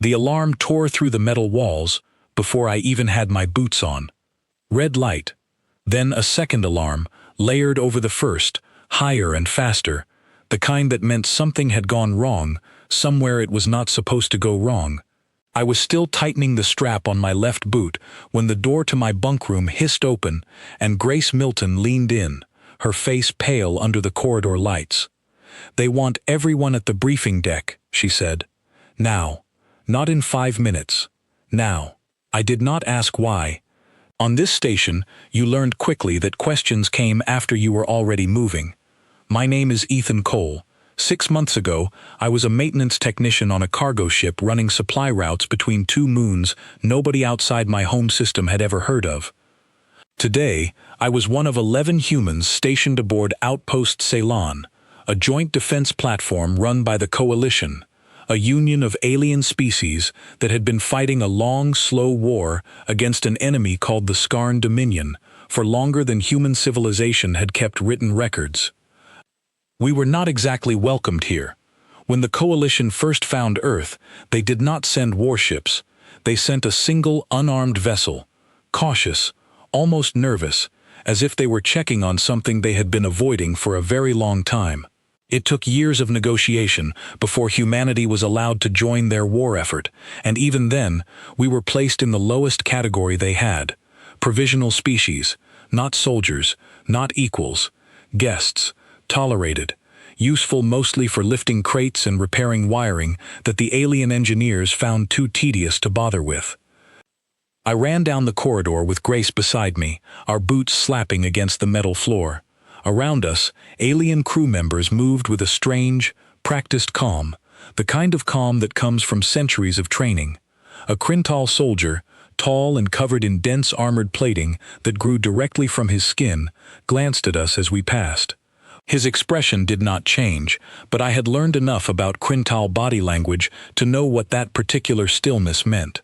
The alarm tore through the metal walls before I even had my boots on. Red light. Then a second alarm, layered over the first, higher and faster, the kind that meant something had gone wrong, somewhere it was not supposed to go wrong. I was still tightening the strap on my left boot when the door to my bunk room hissed open and Grace Milton leaned in, her face pale under the corridor lights. "They want everyone at the briefing deck," she said. "Now. Not in 5 minutes. Now." I did not ask why. On this station, you learned quickly that questions came after you were already moving. My name is Ethan Cole. 6 months ago, I was a maintenance technician on a cargo ship running supply routes between 2 moons nobody outside my home system had ever heard of. Today, I was one of 11 humans stationed aboard Outpost Ceylon, a joint defense platform run by the Coalition, a union of alien species that had been fighting a long, slow war against an enemy called the Skarn Dominion for longer than human civilization had kept written records. We were not exactly welcomed here. When the Coalition first found Earth, they did not send warships. They sent a single, unarmed vessel, cautious, almost nervous, as if they were checking on something they had been avoiding for a very long time. It took years of negotiation before humanity was allowed to join their war effort, and even then, we were placed in the lowest category they had. Provisional species, not soldiers, not equals, guests, tolerated, useful mostly for lifting crates and repairing wiring that the alien engineers found too tedious to bother with. I ran down the corridor with Grace beside me, our boots slapping against the metal floor. Around us, alien crew members moved with a strange, practiced calm, the kind of calm that comes from centuries of training. A Crintal soldier, tall and covered in dense armored plating that grew directly from his skin, glanced at us as we passed. His expression did not change, but I had learned enough about Crintal body language to know what that particular stillness meant.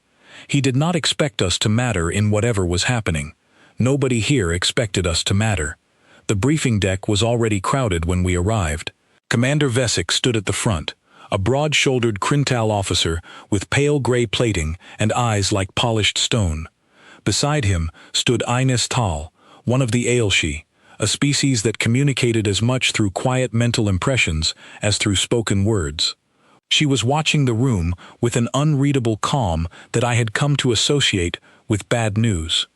He did not expect us to matter in whatever was happening. Nobody here expected us to matter. The briefing deck was already crowded when we arrived. Commander Vesic stood at the front, a broad-shouldered Crintal officer with pale gray plating and eyes like polished stone. Beside him stood Ines Tal, one of the Ailshi, a species that communicated as much through quiet mental impressions as through spoken words. She was watching the room with an unreadable calm that I had come to associate with bad news.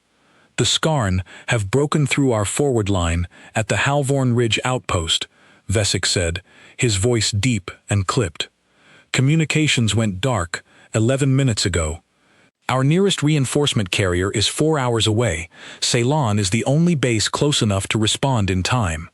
"The Skarn have broken through our forward line at the Halvorn Ridge outpost," Vesic said, his voice deep and clipped. "Communications went dark 11 minutes ago. Our nearest reinforcement carrier is 4 hours away. Ceylon is the only base close enough to respond in time."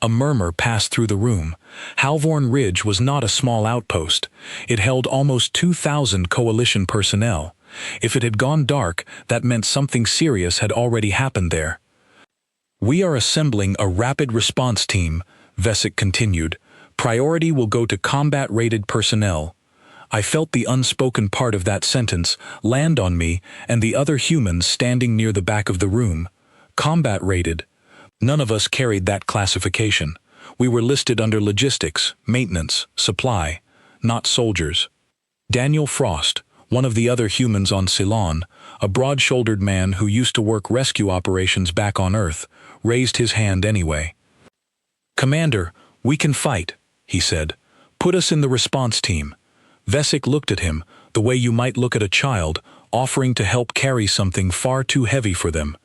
A murmur passed through the room. Halvorn Ridge was not a small outpost. It held almost 2,000 Coalition personnel. If it had gone dark, that meant something serious had already happened there. "We are assembling a rapid response team," Vesic continued. "Priority will go to combat-rated personnel." I felt the unspoken part of that sentence land on me and the other humans standing near the back of the room. Combat-rated. None of us carried that classification. We were listed under logistics, maintenance, supply, not soldiers. Daniel Frost, one of the other humans on Ceylon, a broad-shouldered man who used to work rescue operations back on Earth, raised his hand anyway. "Commander, we can fight," he said. "Put us in the response team." Vesic looked at him, the way you might look at a child, offering to help carry something far too heavy for them.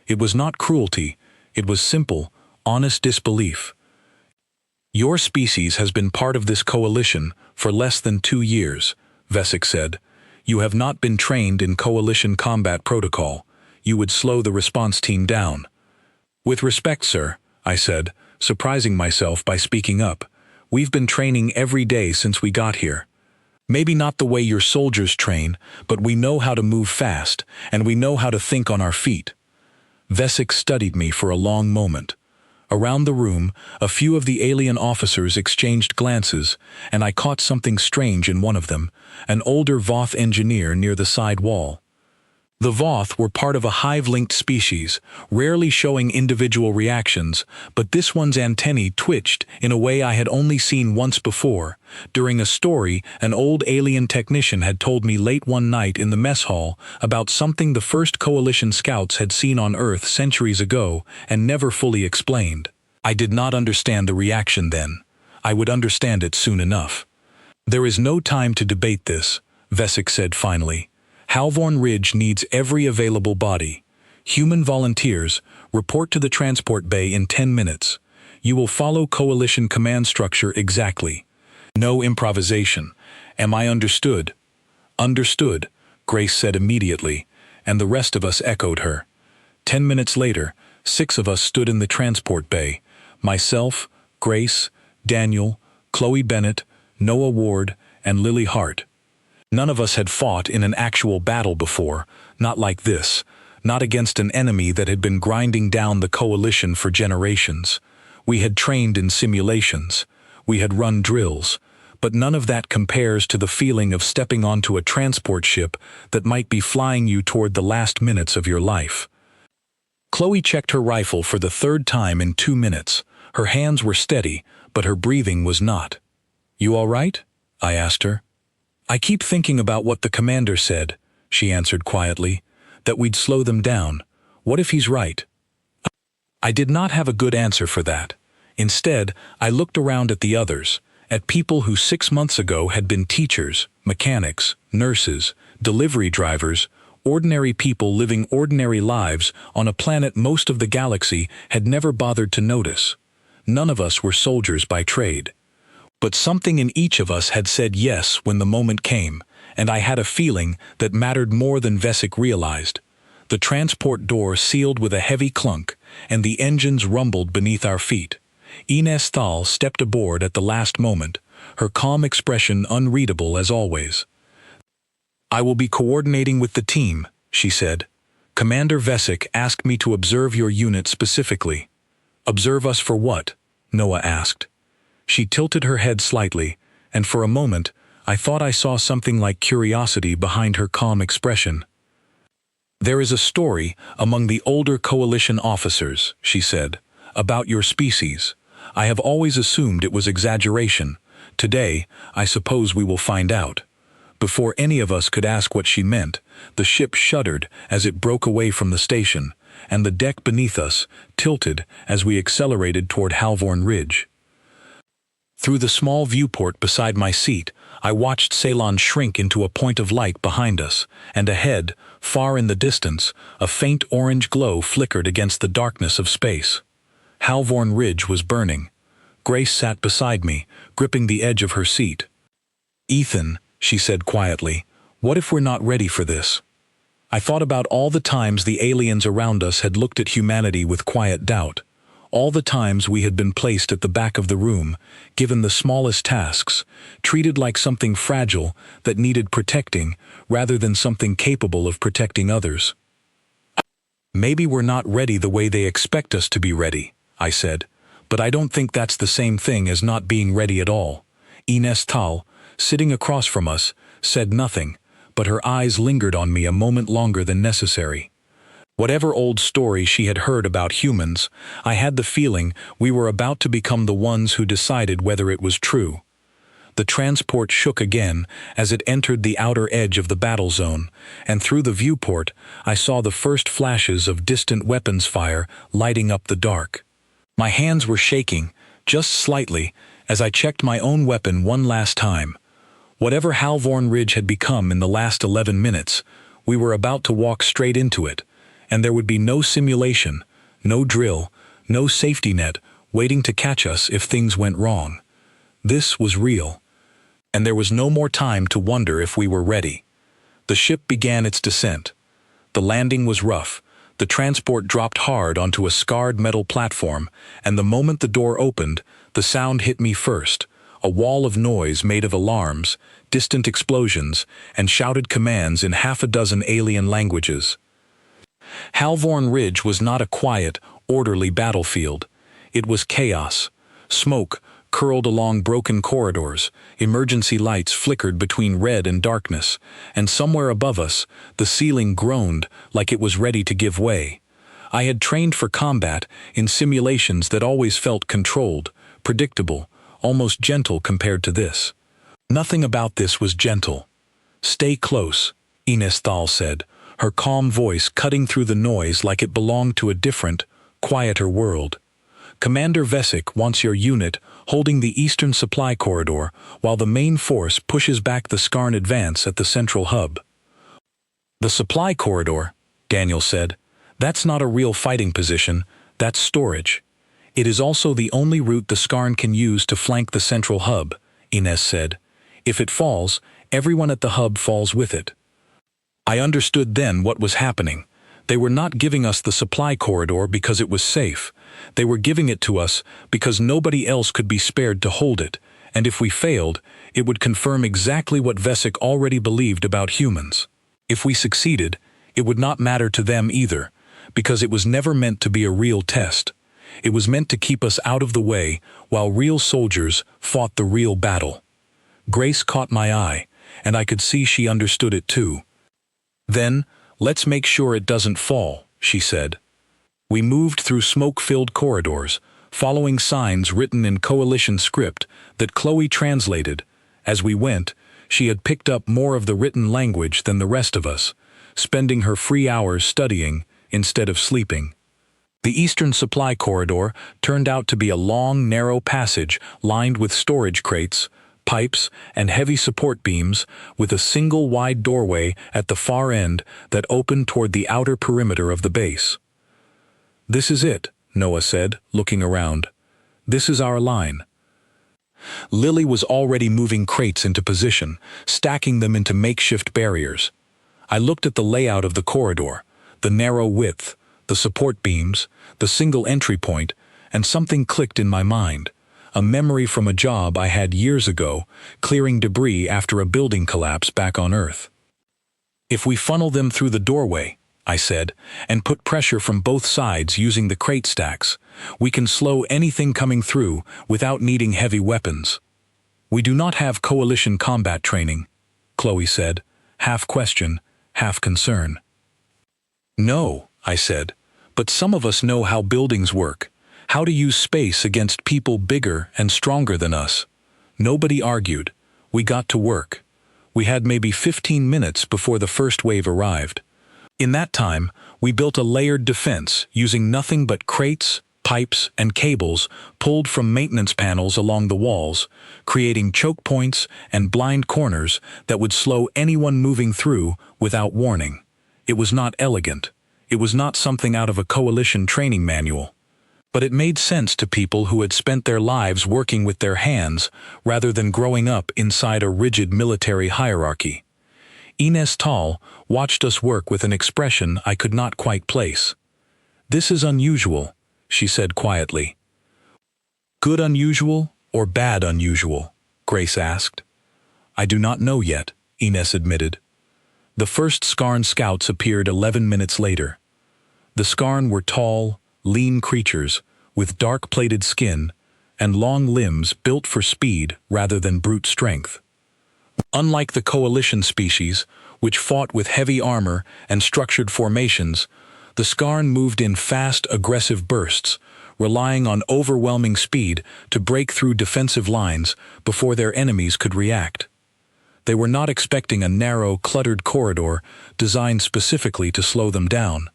It was not cruelty, it was simple, honest disbelief. "Your species has been part of this coalition for less than 2 years, Vesic said. "You have not been trained in coalition combat protocol. You would slow the response team down." "With respect, sir," I said, surprising myself by speaking up. "We've been training every day since we got here. Maybe not the way your soldiers train, but we know how to move fast, and we know how to think on our feet." Vesic studied me for a long moment. Around the room, a few of the alien officers exchanged glances, and I caught something strange in one of them, an older Voth engineer near the side wall. The Voth were part of a hive-linked species, rarely showing individual reactions, but this one's antennae twitched in a way I had only seen once before, during a story an old alien technician had told me late one night in the mess hall about something the first Coalition scouts had seen on Earth centuries ago and never fully explained. I did not understand the reaction then. I would understand it soon enough. "There is no time to debate this," Vesic said finally. "Halvorn Ridge needs every available body. Human volunteers, report to the transport bay in 10 minutes. You will follow Coalition command structure exactly. No improvisation. Am I understood?" "Understood," Grace said immediately, and the rest of us echoed her. 10 minutes later, 6 of us stood in the transport bay. Myself, Grace, Daniel, Chloe Bennett, Noah Ward, and Lily Hart. None of us had fought in an actual battle before, not like this, not against an enemy that had been grinding down the Coalition for generations. We had trained in simulations. We had run drills. But none of that compares to the feeling of stepping onto a transport ship that might be flying you toward the last minutes of your life. Chloe checked her rifle for the 3rd time in 2 minutes. Her hands were steady, but her breathing was not. "You all right?" I asked her. "I keep thinking about what the commander said," she answered quietly, "that we'd slow them down. What if he's right?" I did not have a good answer for that. Instead, I looked around at the others, at people who 6 months ago had been teachers, mechanics, nurses, delivery drivers, ordinary people living ordinary lives on a planet most of the galaxy had never bothered to notice. None of us were soldiers by trade. But something in each of us had said yes when the moment came, and I had a feeling that mattered more than Vesic realized. The transport door sealed with a heavy clunk, and the engines rumbled beneath our feet. Ines Thal stepped aboard at the last moment, her calm expression unreadable as always. "I will be coordinating with the team," she said. "Commander Vesic asked me to observe your unit specifically." "Observe us for what?" Noah asked. She tilted her head slightly, and for a moment I thought I saw something like curiosity behind her calm expression. "There is a story among the older Coalition officers," she said, "about your species. I have always assumed it was exaggeration. Today, I suppose we will find out." Before any of us could ask what she meant, the ship shuddered as it broke away from the station, and the deck beneath us tilted as we accelerated toward Halvorn Ridge. Through the small viewport beside my seat, I watched Ceylon shrink into a point of light behind us, and ahead, far in the distance, a faint orange glow flickered against the darkness of space. Halvorn Ridge was burning. Grace sat beside me, gripping the edge of her seat. "Ethan," she said quietly, "what if we're not ready for this?" I thought about all the times the aliens around us had looked at humanity with quiet doubt. All the times we had been placed at the back of the room, given the smallest tasks, treated like something fragile that needed protecting rather than something capable of protecting others. "Maybe we're not ready the way they expect us to be ready," I said, "but I don't think that's the same thing as not being ready at all." Ines Tal, sitting across from us, said nothing, but her eyes lingered on me a moment longer than necessary. Whatever old story she had heard about humans, I had the feeling we were about to become the ones who decided whether it was true. The transport shook again as it entered the outer edge of the battle zone, and through the viewport I saw the first flashes of distant weapons fire lighting up the dark. My hands were shaking, just slightly, as I checked my own weapon one last time. Whatever Halvorn Ridge had become in the last 11 minutes, we were about to walk straight into it, and there would be no simulation, no drill, no safety net waiting to catch us if things went wrong. This was real, and there was no more time to wonder if we were ready. The ship began its descent. The landing was rough. The transport dropped hard onto a scarred metal platform, and the moment the door opened, the sound hit me first, a wall of noise made of alarms, distant explosions, and shouted commands in half a dozen alien languages. Halvorn Ridge was not a quiet, orderly battlefield. It was chaos. Smoke, curled along broken corridors, emergency lights flickered between red and darkness, and somewhere above us, the ceiling groaned like it was ready to give way. I had trained for combat in simulations that always felt controlled, predictable, almost gentle compared to this. Nothing about this was gentle. "Stay close," Ines Thal said, her calm voice cutting through the noise like it belonged to a different, quieter world. "Commander Vesic wants your unit holding the eastern supply corridor while the main force pushes back the Skarn advance at the central hub." "The supply corridor," Daniel said. "That's not a real fighting position, that's storage. It is also the only route the Skarn can use to flank the central hub," Ines said. "If it falls, everyone at the hub falls with it." I understood then what was happening. They were not giving us the supply corridor because it was safe. They were giving it to us because nobody else could be spared to hold it, and if we failed, it would confirm exactly what Vesic already believed about humans. If we succeeded, it would not matter to them either, because it was never meant to be a real test. It was meant to keep us out of the way while real soldiers fought the real battle. Grace caught my eye, and I could see she understood it too. "Then, let's make sure it doesn't fall," she said. We moved through smoke-filled corridors, following signs written in coalition script that Chloe translated. As we went, she had picked up more of the written language than the rest of us, spending her free hours studying instead of sleeping. The eastern supply corridor turned out to be a long, narrow passage lined with storage crates, pipes, and heavy support beams, with a single wide doorway at the far end that opened toward the outer perimeter of the base. "This is it," Noah said, looking around. "This is our line." Lily was already moving crates into position, stacking them into makeshift barriers. I looked at the layout of the corridor, the narrow width, the support beams, the single entry point, and something clicked in my mind. A memory from a job I had years ago, clearing debris after a building collapse back on Earth. "If we funnel them through the doorway," I said, "and put pressure from both sides using the crate stacks, we can slow anything coming through without needing heavy weapons." "We do not have coalition combat training," Chloe said, half question, half concern. "No," I said, "but some of us know how buildings work, how to use space against people bigger and stronger than us." Nobody argued. We got to work. We had maybe 15 minutes before the first wave arrived. In that time, we built a layered defense using nothing but crates, pipes, and cables pulled from maintenance panels along the walls, creating choke points and blind corners that would slow anyone moving through without warning. It was not elegant. It was not something out of a coalition training manual. But it made sense to people who had spent their lives working with their hands rather than growing up inside a rigid military hierarchy. Ines Thal watched us work with an expression I could not quite place. "This is unusual," she said quietly. "Good unusual or bad unusual?" Grace asked. "I do not know yet," Ines admitted. The first Skarn scouts appeared 11 minutes later. The Skarn were tall, lean creatures with dark-plated skin and long limbs built for speed rather than brute strength. Unlike the coalition species, which fought with heavy armor and structured formations, the Skarn moved in fast, aggressive bursts, relying on overwhelming speed to break through defensive lines before their enemies could react. They were not expecting a narrow, cluttered corridor designed specifically to slow them down.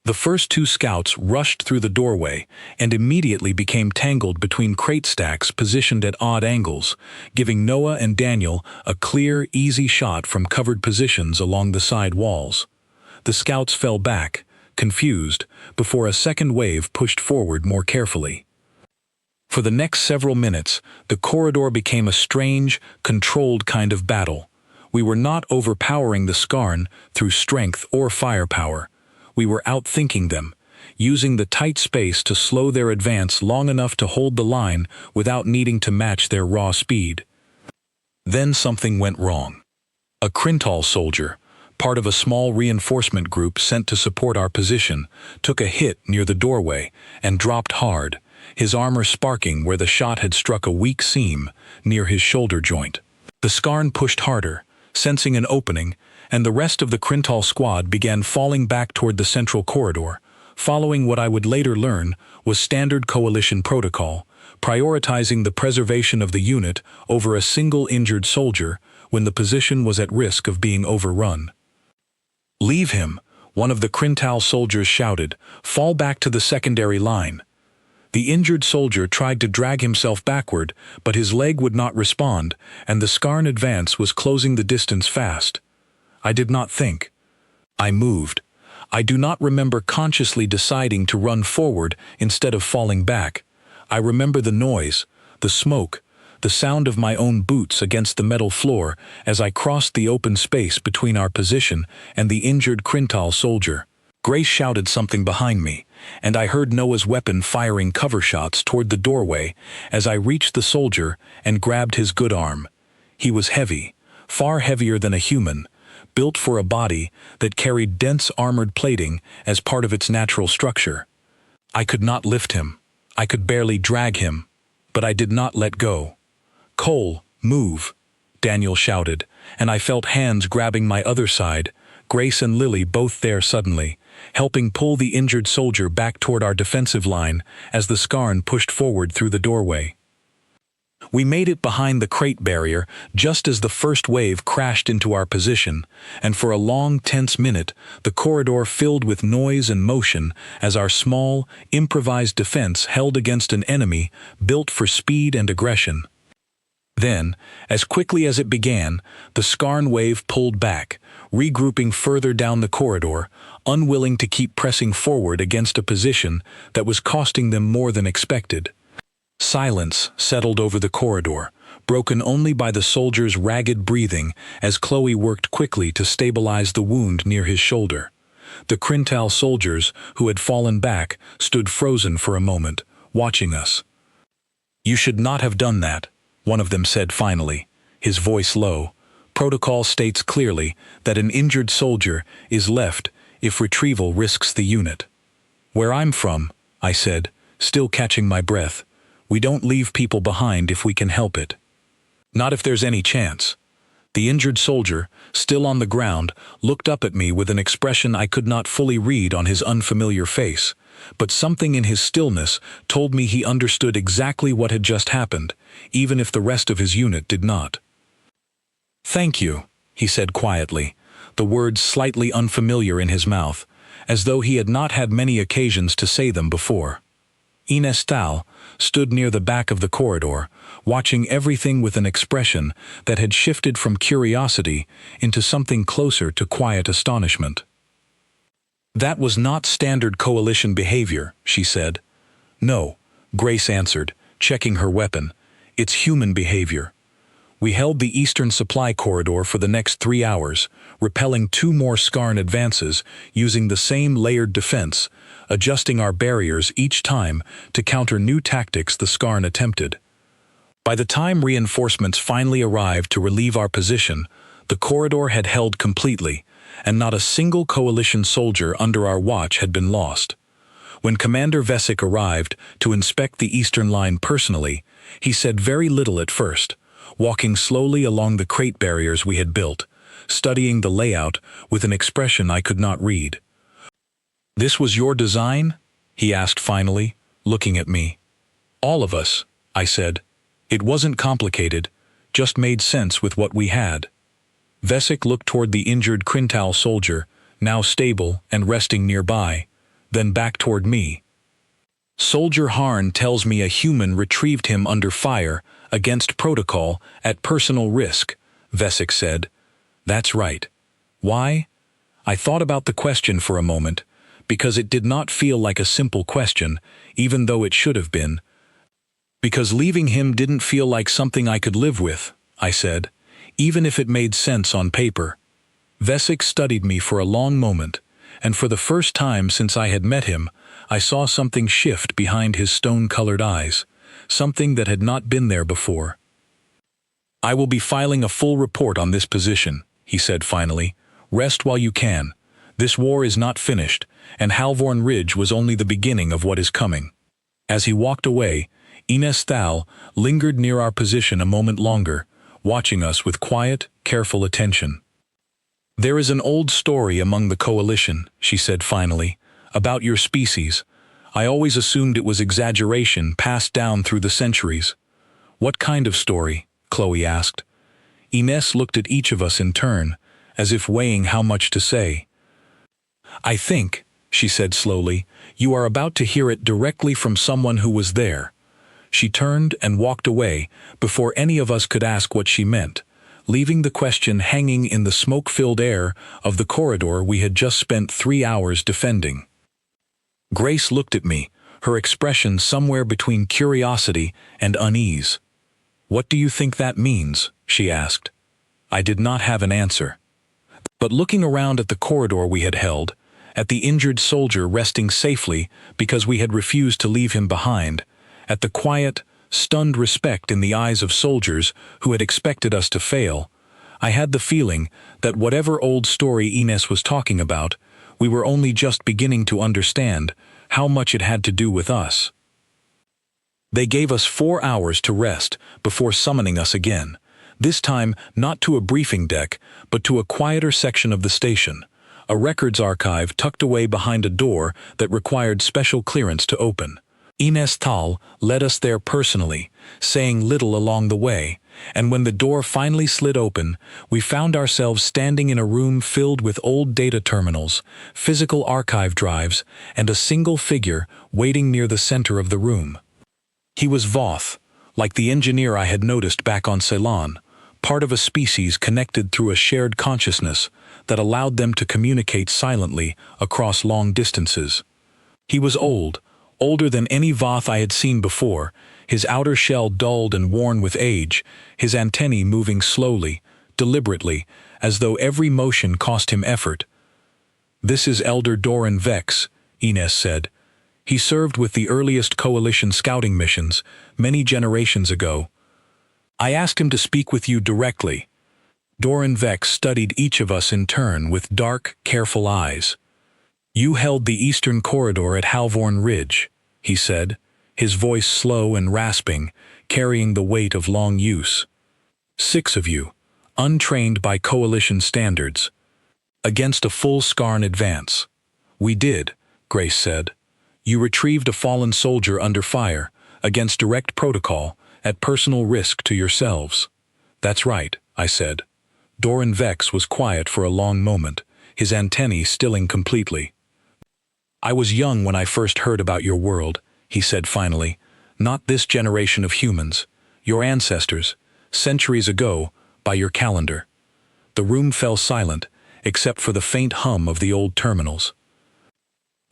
The first two scouts rushed through the doorway and immediately became tangled between crate stacks positioned at odd angles, giving Noah and Daniel a clear, easy shot from covered positions along the side walls. The scouts fell back, confused, before a second wave pushed forward more carefully. For the next several minutes, the corridor became a strange, controlled kind of battle. We were not overpowering the Skarn through strength or firepower. We were outthinking them, using the tight space to slow their advance long enough to hold the line without needing to match their raw speed. Then something went wrong. A Krintal soldier, part of a small reinforcement group sent to support our position, took a hit near the doorway and dropped hard, his armor sparking where the shot had struck a weak seam near his shoulder joint. The Skarn pushed harder, sensing an opening, and the rest of the Krintal squad began falling back toward the central corridor, following what I would later learn was standard coalition protocol, prioritizing the preservation of the unit over a single injured soldier when the position was at risk of being overrun. "Leave him," one of the Krintal soldiers shouted. "Fall back to the secondary line." The injured soldier tried to drag himself backward, but his leg would not respond, and the Skarn advance was closing the distance fast. I did not think. I moved. I do not remember consciously deciding to run forward instead of falling back. I remember the noise, the smoke, the sound of my own boots against the metal floor as I crossed the open space between our position and the injured Krintal soldier. Grace shouted something behind me, and I heard Noah's weapon firing cover shots toward the doorway as I reached the soldier and grabbed his good arm. He was heavy, far heavier than a human, built for a body that carried dense armored plating as part of its natural structure. I could not lift him. I could barely drag him, but I did not let go. "Cole, move," Daniel shouted, and I felt hands grabbing my other side, Grace and Lily both there suddenly, helping pull the injured soldier back toward our defensive line as the Skarn pushed forward through the doorway. We made it behind the crate barrier just as the first wave crashed into our position, and for a long, tense minute, the corridor filled with noise and motion as our small, improvised defense held against an enemy built for speed and aggression. Then, as quickly as it began, the Skarn wave pulled back, regrouping further down the corridor, unwilling to keep pressing forward against a position that was costing them more than expected. Silence settled over the corridor, broken only by the soldier's ragged breathing as Chloe worked quickly to stabilize the wound near his shoulder. The Krintal soldiers, who had fallen back, stood frozen for a moment, watching us. "You should not have done that," one of them said finally, his voice low. "Protocol states clearly that an injured soldier is left if retrieval risks the unit." "Where I'm from," I said, still catching my breath, "we don't leave people behind if we can help it. Not if there's any chance." The injured soldier, still on the ground, looked up at me with an expression I could not fully read on his unfamiliar face, but something in his stillness told me he understood exactly what had just happened, even if the rest of his unit did not. "Thank you," he said quietly, the words slightly unfamiliar in his mouth, as though he had not had many occasions to say them before. Ines Tal stood near the back of the corridor, watching everything with an expression that had shifted from curiosity into something closer to quiet astonishment. "That was not standard coalition behavior," she said. "No," Grace answered, checking her weapon. "It's human behavior. We held the eastern supply corridor for the next 3 hours, repelling 2 more Skarn advances using the same layered defense, adjusting our barriers each time to counter new tactics the Skarn attempted. By the time reinforcements finally arrived to relieve our position, the corridor had held completely, and not a single coalition soldier under our watch had been lost. When Commander Vesic arrived to inspect the eastern line personally, he said very little at first, walking slowly along the crate barriers we had built, studying the layout with an expression I could not read. "This was your design?" he asked finally, looking at me. "All of us," I said. "It wasn't complicated, just made sense with what we had." Vesic looked toward the injured Krintal soldier, now stable and resting nearby, then back toward me. "Soldier Harn tells me a human retrieved him under fire against protocol at personal risk," Vesic said. "That's right. Why?" I thought about the question for a moment, because it did not feel like a simple question, even though it should have been. "Because leaving him didn't feel like something I could live with," I said, "even if it made sense on paper." Vesic studied me for a long moment, and for the first time since I had met him, I saw something shift behind his stone-colored eyes, something that had not been there before. "I will be filing a full report on this position," he said finally. "Rest while you can. This war is not finished, and Halvorn Ridge was only the beginning of what is coming." As he walked away, Ines Thal lingered near our position a moment longer, watching us with quiet, careful attention. "There is an old story among the Coalition," she said finally, "about your species. I always assumed it was exaggeration passed down through the centuries." "What kind of story?" Chloe asked. Ines looked at each of us in turn, as if weighing how much to say. "I think," she said slowly, "you are about to hear it directly from someone who was there." She turned and walked away before any of us could ask what she meant, leaving the question hanging in the smoke-filled air of the corridor we had just spent 3 hours defending. Grace looked at me, her expression somewhere between curiosity and unease. "What do you think that means?" she asked. I did not have an answer. But looking around at the corridor we had held, at the injured soldier resting safely because we had refused to leave him behind, at the quiet, stunned respect in the eyes of soldiers who had expected us to fail, I had the feeling that whatever old story Ines was talking about, we were only just beginning to understand how much it had to do with us. They gave us 4 hours to rest before summoning us again, this time not to a briefing deck, but to a quieter section of the station, a records archive tucked away behind a door that required special clearance to open. Ines Thal led us there personally, saying little along the way, and when the door finally slid open, we found ourselves standing in a room filled with old data terminals, physical archive drives, and a single figure waiting near the center of the room. He was Voth, like the engineer I had noticed back on Ceylon, part of a species connected through a shared consciousness that allowed them to communicate silently across long distances. He was old, older than any Voth I had seen before, his outer shell dulled and worn with age, his antennae moving slowly, deliberately, as though every motion cost him effort. "This is Elder Doran Vex," Ines said. "He served with the earliest Coalition scouting missions, many generations ago. I asked him to speak with you directly." Doran Vex studied each of us in turn with dark, careful eyes. "You held the eastern corridor at Halvorn Ridge," he said, his voice slow and rasping, carrying the weight of long use. "6 of you, untrained by Coalition standards, against a full Skarn advance." "We did," Grace said. "You retrieved a fallen soldier under fire, against direct protocol, at personal risk to yourselves." "That's right," I said. Doran Vex was quiet for a long moment, his antennae stilling completely. "I was young when I first heard about your world," he said finally. "Not this generation of humans. Your ancestors, centuries ago, by your calendar." The room fell silent, except for the faint hum of the old terminals.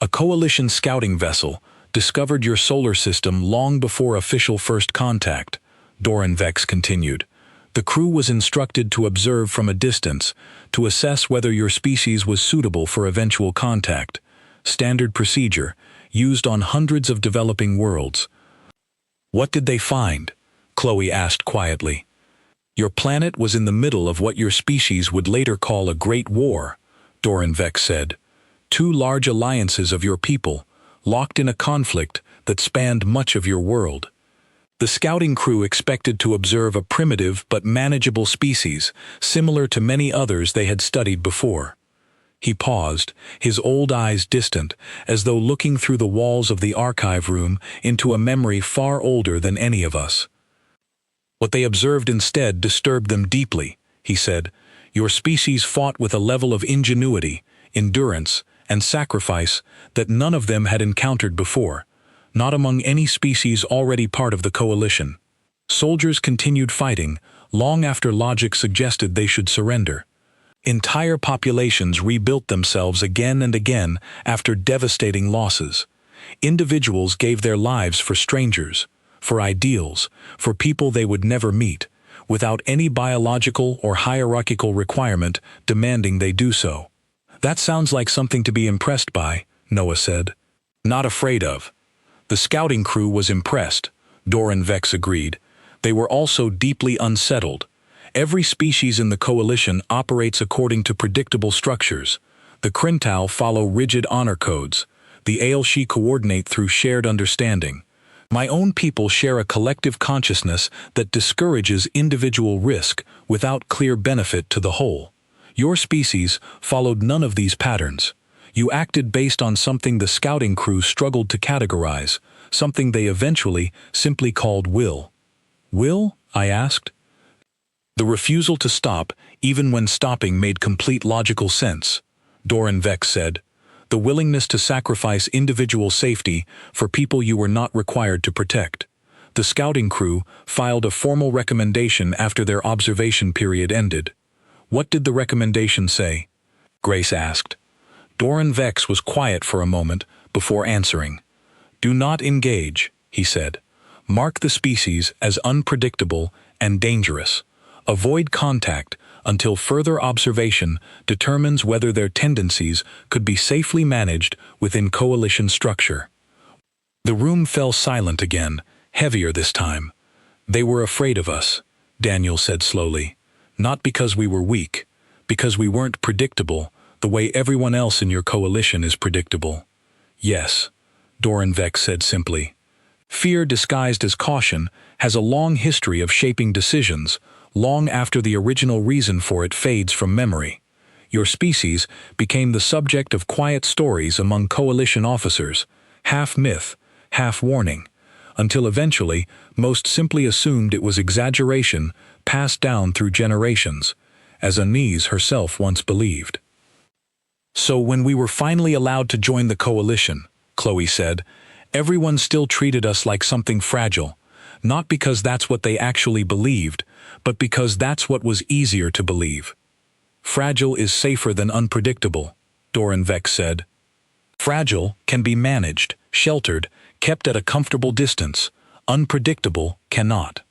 "A Coalition scouting vessel discovered your solar system long before official first contact," Doran Vex continued. "The crew was instructed to observe from a distance, to assess whether your species was suitable for eventual contact. Standard procedure, used on hundreds of developing worlds." "What did they find?" Chloe asked quietly. "Your planet was in the middle of what your species would later call a Great War," Doran Vex said. "2 large alliances of your people, locked in a conflict that spanned much of your world. The scouting crew expected to observe a primitive but manageable species, similar to many others they had studied before." He paused, his old eyes distant, as though looking through the walls of the archive room into a memory far older than any of us. "What they observed instead disturbed them deeply," he said. "Your species fought with a level of ingenuity, endurance, and sacrifice that none of them had encountered before, not among any species already part of the Coalition. Soldiers continued fighting, long after logic suggested they should surrender. Entire populations rebuilt themselves again and again after devastating losses. Individuals gave their lives for strangers, for ideals, for people they would never meet, without any biological or hierarchical requirement demanding they do so." "That sounds like something to be impressed by," Noah said. "Not afraid of." "The scouting crew was impressed," Doran Vex agreed. "They were also deeply unsettled. Every species in the Coalition operates according to predictable structures. The Krintau follow rigid honor codes. The Aelshi coordinate through shared understanding. My own people share a collective consciousness that discourages individual risk without clear benefit to the whole. Your species followed none of these patterns. You acted based on something the scouting crew struggled to categorize, something they eventually simply called will. Will? I asked. The refusal to stop, even when stopping made complete logical sense, Doran Vex said. The willingness to sacrifice individual safety for people you were not required to protect. The scouting crew filed a formal recommendation after their observation period ended. What did the recommendation say? Grace asked. Doran Vex was quiet for a moment before answering. Do not engage, he said. Mark the species as unpredictable and dangerous. Avoid contact until further observation determines whether their tendencies could be safely managed within coalition structure. The room fell silent again, heavier this time. They were afraid of us, Daniel said slowly. Not because we were weak, because we weren't predictable the way everyone else in your coalition is predictable. Yes, Doran Vex said simply. Fear disguised as caution has a long history of shaping decisions, long after the original reason for it fades from memory. Your species became the subject of quiet stories among coalition officers, half myth, half warning, until eventually most simply assumed it was exaggeration passed down through generations, as Anise herself once believed. So when we were finally allowed to join the coalition, Chloe said, everyone still treated us like something fragile, not because that's what they actually believed, but because that's what was easier to believe. Fragile is safer than unpredictable, Doran Vex said. Fragile can be managed, sheltered, kept at a comfortable distance. Unpredictable cannot.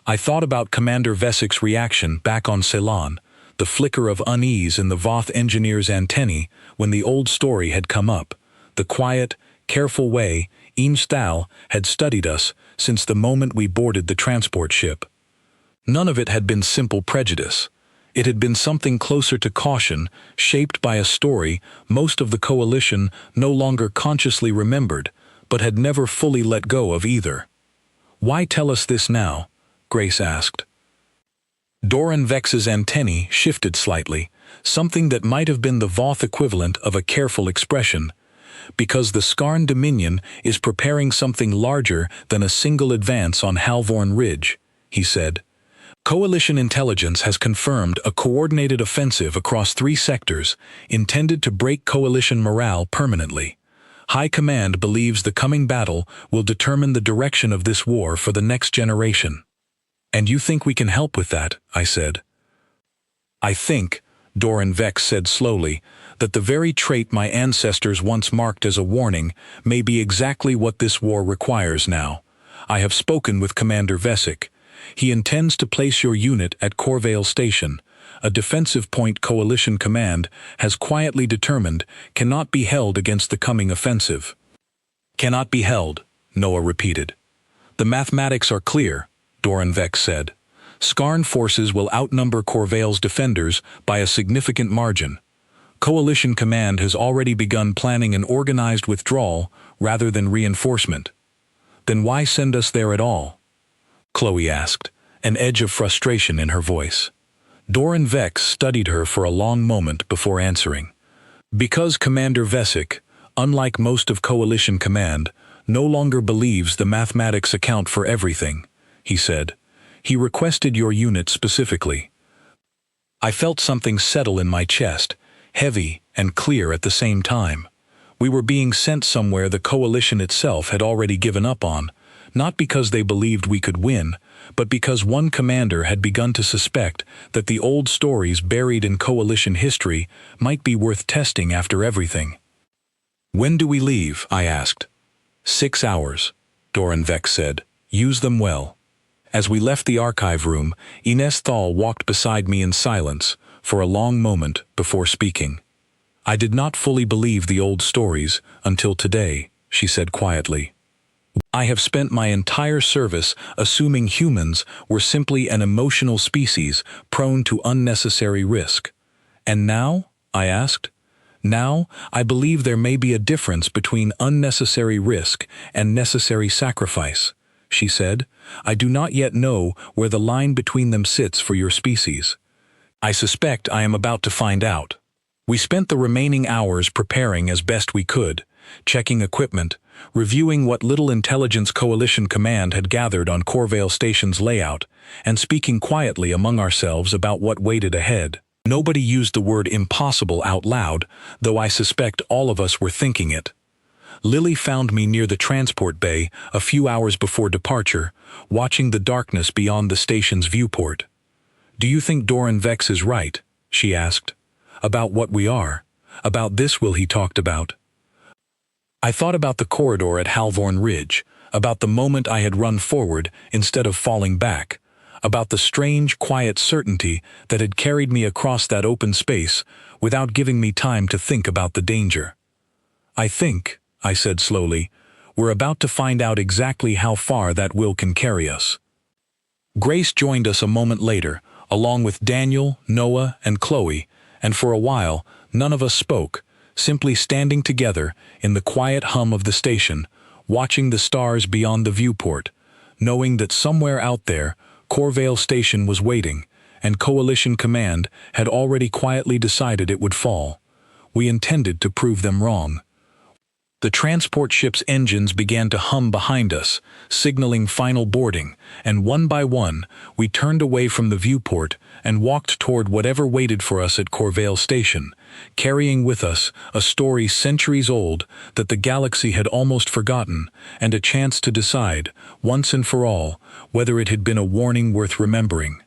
I thought about Commander Vesik's reaction back on Ceylon, the flicker of unease in the Voth engineer's antennae when the old story had come up, the quiet, careful way Imsthal had studied us since the moment we boarded the transport ship. None of it had been simple prejudice. It had been something closer to caution, shaped by a story most of the coalition no longer consciously remembered, but had never fully let go of either. Why tell us this now? Grace asked. Doran Vex's antennae shifted slightly, something that might have been the Voth equivalent of a careful expression. Because the Skarn Dominion is preparing something larger than a single advance on Halvorn Ridge, he said. Coalition intelligence has confirmed a coordinated offensive across 3 sectors intended to break coalition morale permanently. High Command believes the coming battle will determine the direction of this war for the next generation. And you think we can help with that, I said. I think, Doran Vex said slowly, that the very trait my ancestors once marked as a warning may be exactly what this war requires now. I have spoken with Commander Vesik. He intends to place your unit at Corvale Station, a defensive point Coalition Command has quietly determined cannot be held against the coming offensive. Cannot be held, Noah repeated. The mathematics are clear, Doran Vex said. Skarn forces will outnumber Corvale's defenders by a significant margin. Coalition Command has already begun planning an organized withdrawal rather than reinforcement. Then why send us there at all? Chloe asked, an edge of frustration in her voice. Doran Vex studied her for a long moment before answering. Because Commander Vesik, unlike most of Coalition Command, no longer believes the mathematics account for everything, he said. He requested your unit specifically. I felt something settle in my chest, heavy and clear at the same time. We were being sent somewhere the Coalition itself had already given up on, not because they believed we could win, but because one commander had begun to suspect that the old stories buried in Coalition history might be worth testing after everything. When do we leave? I asked. 6 hours, Doran Vex said. Use them well. As we left the archive room, Ines Thal walked beside me in silence for a long moment before speaking. I did not fully believe the old stories until today, she said quietly. I have spent my entire service assuming humans were simply an emotional species prone to unnecessary risk. And now? I asked. Now, I believe there may be a difference between unnecessary risk and necessary sacrifice, she said. I do not yet know where the line between them sits for your species. I suspect I am about to find out. We spent the remaining hours preparing as best we could, checking equipment, reviewing what little intelligence Coalition Command had gathered on Corvale Station's layout, and speaking quietly among ourselves about what waited ahead. Nobody used the word impossible out loud, though I suspect all of us were thinking it. Lily found me near the transport bay a few hours before departure, watching the darkness beyond the station's viewport. "Do you think Doran Vex is right?" she asked. "About what we are? About this will he talked about?" I thought about the corridor at Halvorn Ridge, about the moment I had run forward instead of falling back, about the strange, quiet certainty that had carried me across that open space without giving me time to think about the danger. "I think," I said slowly, "we're about to find out exactly how far that will can carry us." Grace joined us a moment later, along with Daniel, Noah, and Chloe, and for a while, none of us spoke, simply standing together in the quiet hum of the station, watching the stars beyond the viewport, knowing that somewhere out there, Corvale Station was waiting, and Coalition Command had already quietly decided it would fall. We intended to prove them wrong. The transport ship's engines began to hum behind us, signaling final boarding, and one by one, we turned away from the viewport and walked toward whatever waited for us at Corvale Station, carrying with us a story centuries old that the galaxy had almost forgotten, and a chance to decide, once and for all, whether it had been a warning worth remembering.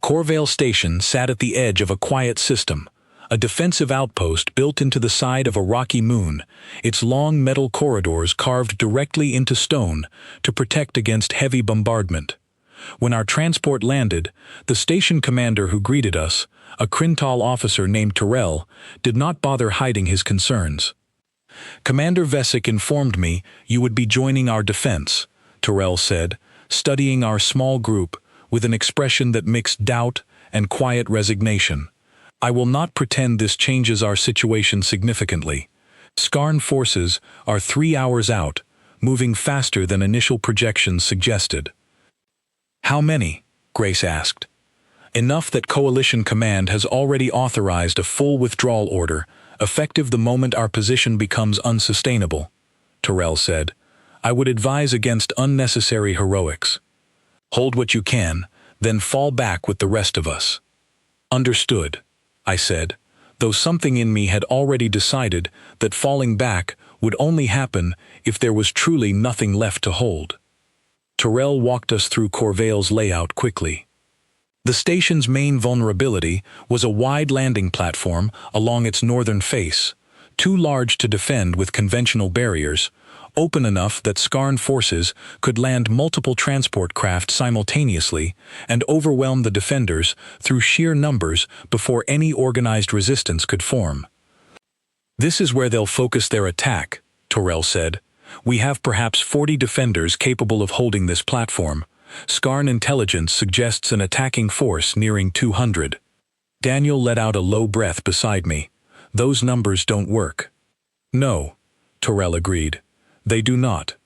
Corvale Station sat at the edge of a quiet system, a defensive outpost built into the side of a rocky moon, its long metal corridors carved directly into stone to protect against heavy bombardment. When our transport landed, the station commander who greeted us, a Crintal officer named Terrell, did not bother hiding his concerns. "Commander Vesic informed me you would be joining our defense," Terrell said, studying our small group with an expression that mixed doubt and quiet resignation. "I will not pretend this changes our situation significantly. Skarn forces are 3 hours out, moving faster than initial projections suggested." "How many?" Grace asked. "Enough that Coalition Command has already authorized a full withdrawal order, effective the moment our position becomes unsustainable," Terrell said. "I would advise against unnecessary heroics. Hold what you can, then fall back with the rest of us." "Understood," I said, though something in me had already decided that falling back would only happen if there was truly nothing left to hold. Terrell walked us through Corvale's layout quickly. The station's main vulnerability was a wide landing platform along its northern face, too large to defend with conventional barriers, open enough that Skarn forces could land multiple transport craft simultaneously and overwhelm the defenders through sheer numbers before any organized resistance could form. "This is where they'll focus their attack," Terrell said. "We have perhaps 40 defenders capable of holding this platform. Skarn intelligence suggests an attacking force nearing 200. Daniel let out a low breath beside me. "Those numbers don't work." "No," Terrell agreed. "They do not."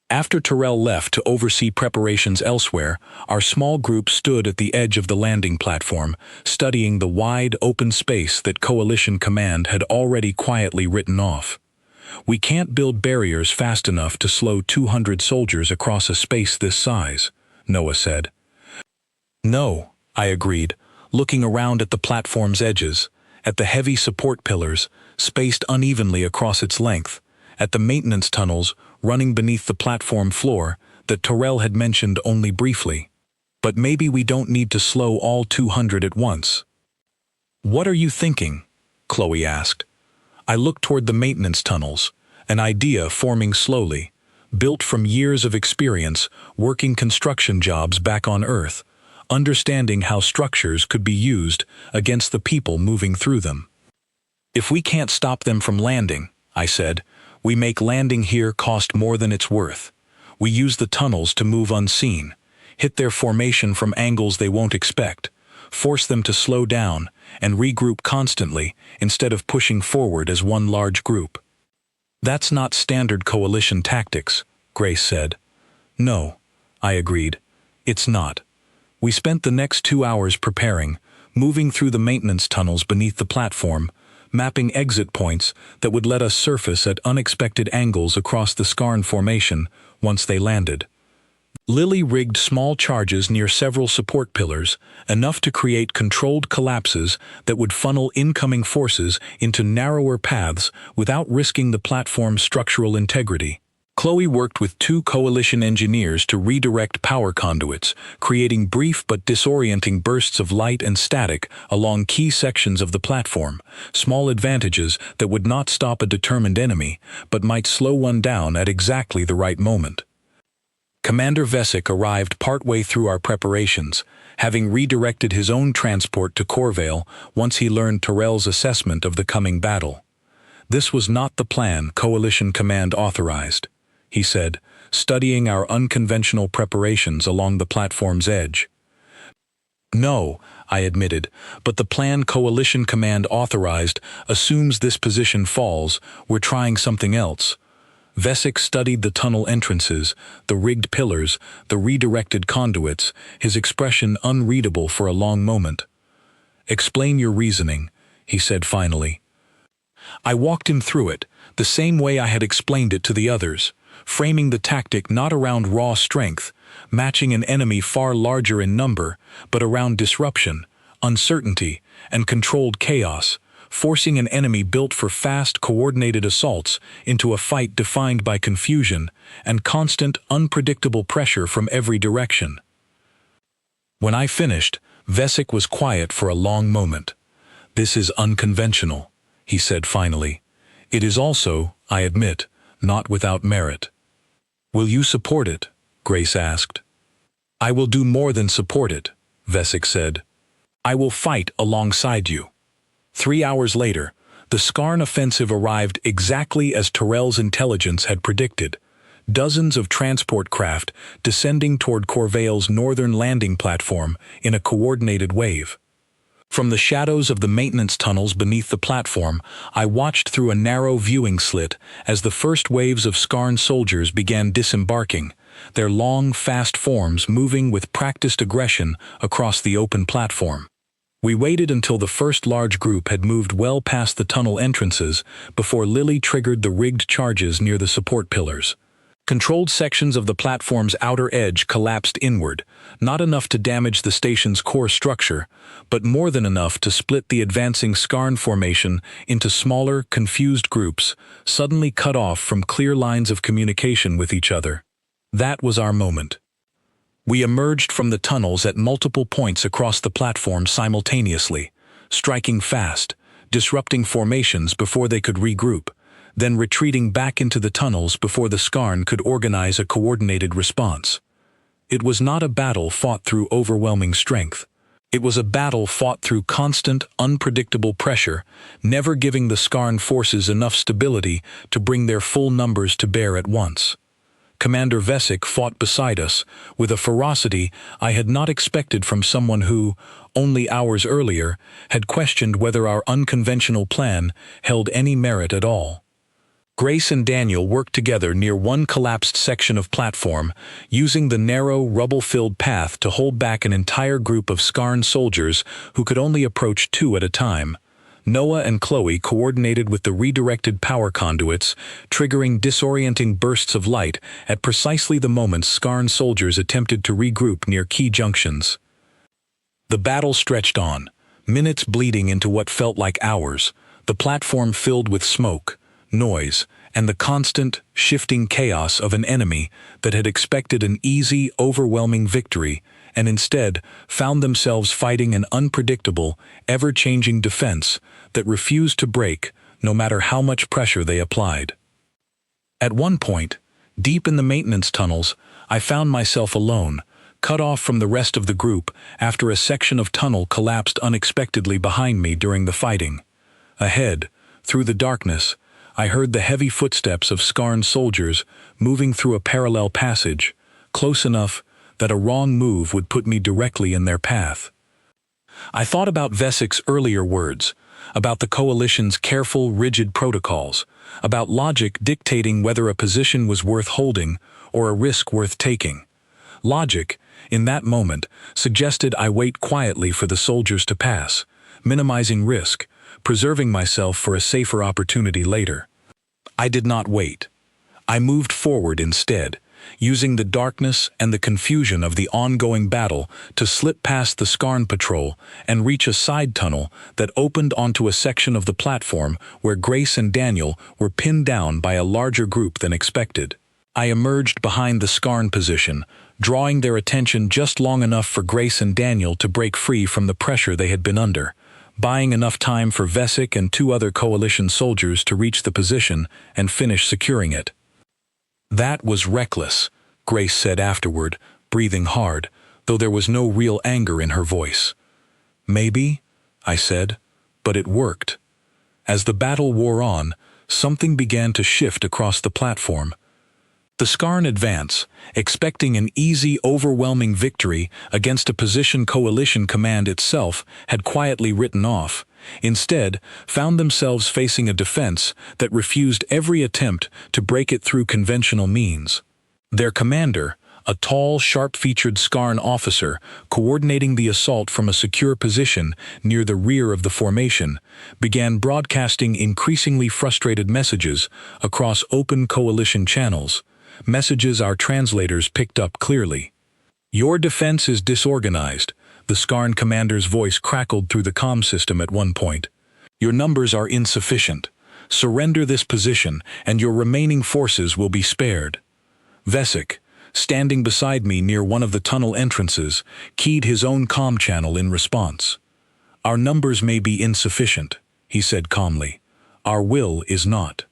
After Terrell left to oversee preparations elsewhere, our small group stood at the edge of the landing platform, studying the wide, open space that Coalition Command had already quietly written off. "We can't build barriers fast enough to slow 200 soldiers across a space this size," Noah said. "No," I agreed, looking around at the platform's edges, at the heavy support pillars, spaced unevenly across its length, at the maintenance tunnels running beneath the platform floor that Terrell had mentioned only briefly. "But maybe we don't need to slow all 200 at once." "What are you thinking?" Chloe asked. I looked toward the maintenance tunnels, an idea forming slowly, built from years of experience working construction jobs back on Earth, understanding how structures could be used against the people moving through them. "If we can't stop them from landing," I said, "we make landing here cost more than it's worth. We use the tunnels to move unseen, hit their formation from angles they won't expect, force them to slow down, and regroup constantly instead of pushing forward as one large group. That's not standard coalition tactics, Grace said. No, I agreed. It's not. We spent the next 2 hours preparing, moving through the maintenance tunnels beneath the platform, mapping exit points that would let us surface at unexpected angles across the Skarn formation once they landed. Lily rigged small charges near several support pillars, enough to create controlled collapses that would funnel incoming forces into narrower paths without risking the platform's structural integrity. Chloe worked with 2 coalition engineers to redirect power conduits, creating brief but disorienting bursts of light and static along key sections of the platform, small advantages that would not stop a determined enemy, but might slow one down at exactly the right moment. Commander Vesic arrived partway through our preparations, having redirected his own transport to Corvale once he learned Tyrell's assessment of the coming battle. This was not the plan Coalition Command authorized, he said, studying our unconventional preparations along the platform's edge. No, I admitted, but the plan Coalition Command authorized assumes this position falls. We're trying something else. Vesic studied the tunnel entrances, the rigged pillars, the redirected conduits, his expression unreadable for a long moment. Explain your reasoning, he said finally. I walked him through it, the same way I had explained it to the others, framing the tactic not around raw strength, matching an enemy far larger in number, but around disruption, uncertainty, and controlled chaos, forcing an enemy built for fast, coordinated assaults into a fight defined by confusion and constant, unpredictable pressure from every direction. When I finished, Vesic was quiet for a long moment. This is unconventional, he said finally. It is also, I admit, not without merit. Will you support it? Grace asked. I will do more than support it, Vesic said. I will fight alongside you. 3 hours later, the Skarn offensive arrived exactly as Tyrell's intelligence had predicted, dozens of transport craft descending toward Corvale's northern landing platform in a coordinated wave. From the shadows of the maintenance tunnels beneath the platform, I watched through a narrow viewing slit as the first waves of Skarn soldiers began disembarking, their long, fast forms moving with practiced aggression across the open platform. We waited until the first large group had moved well past the tunnel entrances before Lily triggered the rigged charges near the support pillars. Controlled sections of the platform's outer edge collapsed inward, not enough to damage the station's core structure, but more than enough to split the advancing Skarn formation into smaller, confused groups, suddenly cut off from clear lines of communication with each other. That was our moment. We emerged from the tunnels at multiple points across the platform simultaneously, striking fast, disrupting formations before they could regroup, then retreating back into the tunnels before the Skarn could organize a coordinated response. It was not a battle fought through overwhelming strength. It was a battle fought through constant, unpredictable pressure, never giving the Skarn forces enough stability to bring their full numbers to bear at once. Commander Vesic fought beside us, with a ferocity I had not expected from someone who, only hours earlier, had questioned whether our unconventional plan held any merit at all. Grace and Daniel worked together near one collapsed section of platform, using the narrow, rubble-filled path to hold back an entire group of Skarn soldiers who could only approach 2 at a time. Noah and Chloe coordinated with the redirected power conduits, triggering disorienting bursts of light at precisely the moments Skarn soldiers attempted to regroup near key junctions. The battle stretched on, minutes bleeding into what felt like hours, the platform filled with smoke, noise, and the constant, shifting chaos of an enemy that had expected an easy, overwhelming victory and instead found themselves fighting an unpredictable, ever-changing defense that refused to break no matter how much pressure they applied. At one point, deep in the maintenance tunnels, I found myself alone, cut off from the rest of the group after a section of tunnel collapsed unexpectedly behind me during the fighting. Ahead, through the darkness, I heard the heavy footsteps of Skarn soldiers moving through a parallel passage, close enough that a wrong move would put me directly in their path. I thought about Vesik's earlier words, about the Coalition's careful, rigid protocols, about logic dictating whether a position was worth holding or a risk worth taking. Logic, in that moment, suggested I wait quietly for the soldiers to pass, minimizing risk, preserving myself for a safer opportunity later. I did not wait. I moved forward instead, using the darkness and the confusion of the ongoing battle to slip past the Skarn patrol and reach a side tunnel that opened onto a section of the platform where Grace and Daniel were pinned down by a larger group than expected. I emerged behind the Skarn position, drawing their attention just long enough for Grace and Daniel to break free from the pressure they had been under, buying enough time for Vesik and 2 other Coalition soldiers to reach the position and finish securing it. "That was reckless," Grace said afterward, breathing hard, though there was no real anger in her voice. "Maybe," I said, "but it worked." As the battle wore on, something began to shift across the platform. The Skarn advance, expecting an easy, overwhelming victory against a position Coalition command itself had quietly written off, instead found themselves facing a defense that refused every attempt to break it through conventional means. Their commander, a tall, sharp-featured Skarn officer coordinating the assault from a secure position near the rear of the formation, began broadcasting increasingly frustrated messages across open Coalition channels, messages our translators picked up clearly. "Your defense is disorganized," the Skarn commander's voice crackled through the comm system at one point. "Your numbers are insufficient. Surrender this position, and your remaining forces will be spared." Vesik, standing beside me near one of the tunnel entrances, keyed his own comm channel in response. "Our numbers may be insufficient," he said calmly. "Our will is not."